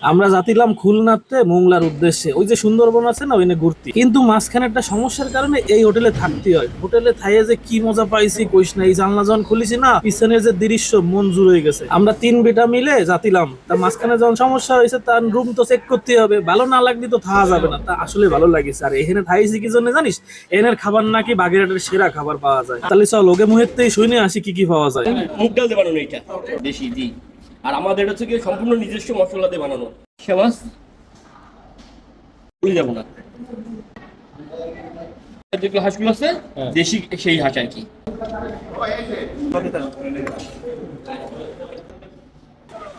আমরা যাতিলাম খুলনাতে মোংলার উদ্দেশ্যে, ওই যে সুন্দরবন আছে না, ওইনে ঘুরতে। কিন্তু মাঝখানে একটা সমস্যার কারণে এই হোটেলে থাকতে হয়। হোটেলে থাইয়ে যে কি মজা পাইছি কইস না, এই জানলা যখন খুলিছি না, পিছনের যে দৃশ্য মন জুড়ে হয়ে গেছে। আমরা তিন বেটা মিলে যাতিলাম, তা মাঝখানে যখন সমস্যা হয়েছে তার রুম তো চেক করতে হবে, ভালো না লাগলে তো থাকা যাবে না। তা আসলে ভালো লাগিছে। আর এখানে থাইছি কি জন্য জানিস, এনের খাবার নাকি বাগেরহাটের সেরা খাবার পাওয়া যায়। তাহলে চল ওকে মুহূর্তেই শুনে আসি কি কি পাওয়া যায়। মুগ ডাল দিয়ে বানানো এটা দেশি জি। আর আমাদের হচ্ছে কি সম্পূর্ণ নিজস্ব মশলা দিয়ে বানানো। সেমাস ভুলে যাবো না, যেগুলো হাঁসগুলো আছে দেশি সেই হাঁস আর কি।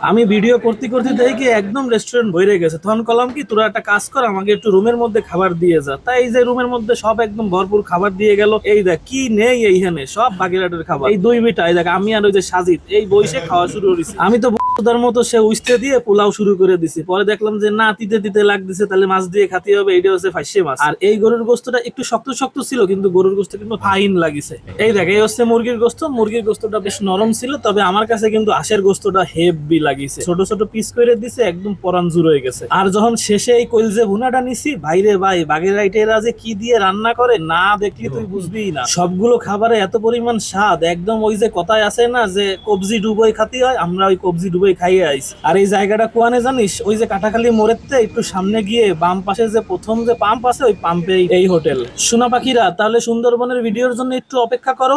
আমি ভিডিও করতে করতে দেখি একদম রেস্টুরেন্ট ভরে গেছে। তখন কলাম কি, তোরা একটা কাজ কর, আমাকে একটু রুমের মধ্যে খাবার দিয়ে যা। তাই এই যে রুমের মধ্যে সব একদম ভরপুর খাবার দিয়ে গেল। এই দেখ কি নেই এইখানে, সব বাগেরহাটের খাবার। এই দুই বিটা, এই দেখ আমি আর ওই যে সাজিদ এই বইসে খাওয়া শুরু করেছি। আমি তো তার মতো সে উস্তে দিয়ে পোলাও শুরু করে দিছি। পরে দেখলাম যে না, তিতে তিতে লাগতেছে, তাহলে মাছ দিয়ে খাতে হবে। এইটা হচ্ছে ফাইসে মাছ। আর এই গরুর গোস্তটা একটু শক্ত শক্ত ছিল, কিন্তু গরুর গোস্ত কিন্তু ফাইন লাগিছে। এই দেখ এই হচ্ছে মুরগির গোস্ত। মুরগির গোস্তটা বেশ নরম ছিল, তবে আমার কাছে কিন্তু হাঁসের গোস্তটা হেভি লাগিছে। ছোট ছোট পিস করে দিছে, একদম পরান জুড়ে হয়ে গেছে। আর যখন শেষে এই কলজে ভুনাটা নিছি, ভাইরে ভাই, বাগেরহাটেরা যে কি দিয়ে রান্না করে না দেখলি তুই বুঝবি না। সবগুলো খাবারে এত পরিমাণ স্বাদ, একদম ওই যে কথায় আছে না যে কবজি ডুবোই খাতি হয়, আমরা ওই কবজি ডুবোই খাইয়ে আইছি। আর এই জায়গাটা কোয়ানে জানিস, ওই যে কাটাখালী মোড়েতে একটু সামনে গিয়ে বাম পাশে যে প্রথম যে পাম্প আছে, ওই পাম্পে এই হোটেল। সোনা পাখিরা, তাহলে সুন্দরবনের ভিডিওর জন্য একটু অপেক্ষা করো।